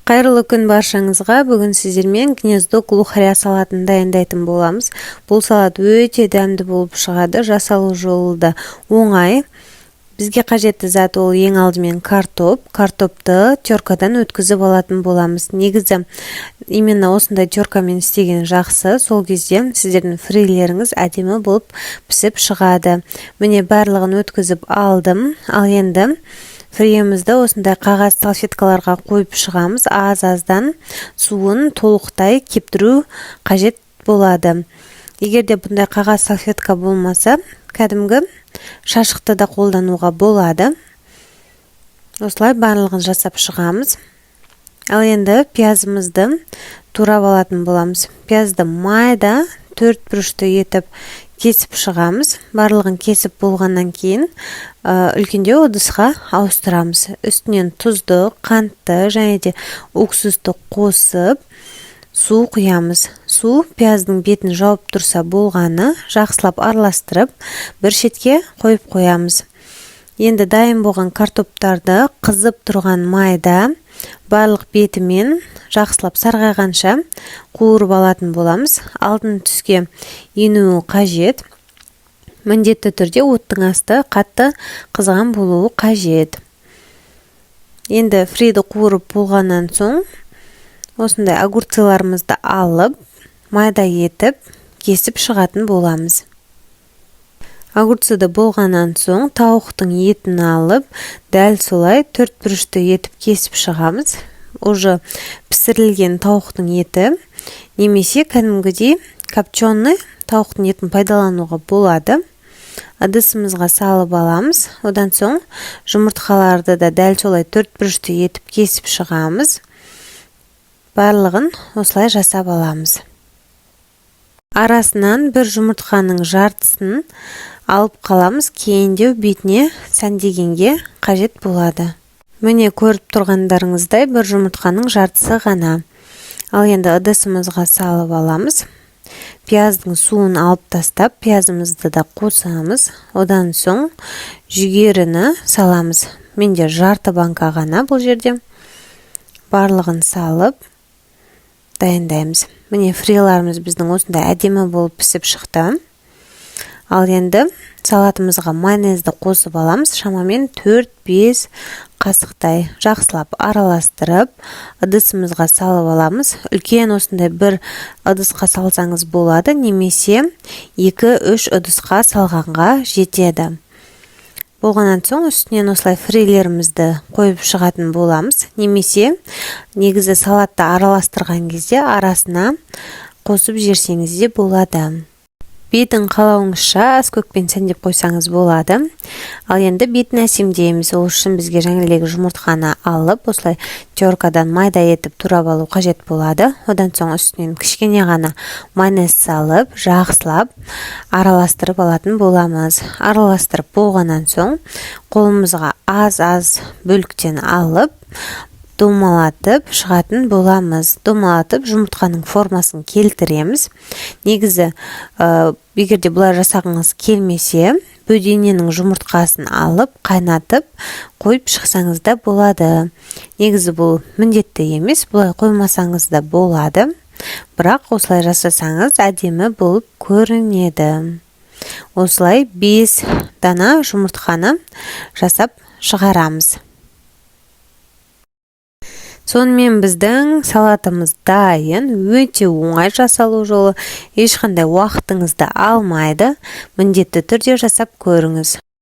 Қайырлы күн баршаңызға. Бүгін сіздермен гнездо глухаря салатын дайындайтын боламыз. Бұл салат өте дәмді болып шығады. Жасалу жолы да оңай. Бізге қажетті зат ол ең алдымен картоп. Картопты теркадан өткізіп алатын боламыз. Негізі именно осындай теркамен істеген жақсы. Сол кезде сіздердің фрилеріңіз әдемі болып пісіп шығады. Міне барлығын өткізіп алдым. Ал енді фриемізді осындай қағаз салфеткаларға қойып шығамыз. Аз-аздан суын толықтай кептіру қажет болады. Егер де бұндай қағаз салфетка болмаса, кәдімгі шашықты да қолдануға болады. Осылай барлығын жасап шығамыз. Ал енді пиязымызды турап алатын боламыз. Пиязды майда 4 бұрышты етіп кесіп шығамыз. Барлығын кесіп болғаннан кейін үлкендеу ыдысқа ауыстырамыз. Үстінен тұзды, қантты және де уксусты қосып, су құямыз. Су пияздың бетін жауып тұрса болғаны, жақсылап араластырып, бір шетке қойып қоямыз. Енді дайын болған картоптарды қызып тұрған майда барлық бетімен жақсылап сарғайғанша қуырып алатын боламыз. Алтын түске енуі қажет. Міндетті түрде оттың асты қатты қызған болуы қажет. Енді фриді қуырып болғаннан соң осындай огурциларымызды алып, майда етіп, кесіп шығатын боламыз. Огурцыды болғаннан соң тауықтың етін алып, дәл солай 4 бұрышты етіп кесіп шығамыз. Уже пісірілген тауықтың еті, немесе кәдімгідей копченый тауықтың етін пайдалануға болады. Ыдысымызға салып аламыз. Одан соң жұмыртқаларды да дәл солай 4 бұрышты етіп кесіп шығамыз. Барлығын осылай жасап аламыз. Арасынан бір жұмыртқаның жартысын алып қаламыз. Кейіндеу бетіне сәндегенге қажет болады. Міне көріп тұрғандарыңыздай бір жұмыртқаның жартысы ғана. Ал енді ыдысымызға салып аламыз. Пияздың суын алып тастап, пиязымызды да қосамыз. Одан соң жүгеріні саламыз. Менде жарты банка ғана бұл жерде. Барлығын салып дайындаймыз. Міне фриларымыз біздің осындай әдемі болып пісіп шықты. Ал енді салатымызға майонезді қосып аламыз. Шамамен 4-5 қасықтай жақсылап араластырып, ыдысымызға салып аламыз. Үлкен осындай бір ыдысқа салсаңыз болады, немесе 2-3 ыдысқа салғанға жетеді. Болғаннан соң үстінен осылай фрилерімізді қойып шығатын боламыз. Немесе негізі салатты араластырған кезде арасына қосып жерсеңіз де болады. Бетін қалауыңызша аскөкпен сәндеп қойсаңыз болады. Ал енді бетін әсемдейміз. Ол үшін бізге жаңағыдай жұмыртқаны алып, осылай теркадан майда етіп турап алу қажет болады. Одан соң үстінен кішкене ғана майонез салып, жақсылап араластырып алатын боламыз. Араластырып болғаннан соң қолымызға аз-аз бөліктен алып, домалатып шығатын боламыз. Домалатып жұмыртқаның формасын келтіреміз. Негізі, егерде бұлай жасағыңыз келмесе, бөдененің жұмыртқасын алып, қайнатып, қойып шықсаңыз да болады. Негізі бұл міндетті емес, бұлай қоймасаңыз да болады. Бірақ осылай жасасаңыз әдемі болып көрінеді. Осылай 5 дана жұмыртқаны жасап шығарамыз. Сонымен біздің салатымыз дайын, өте оңай жасалу жолы, ешқандай уақытыңызды алмайды. Міндетті түрде жасап көріңіз.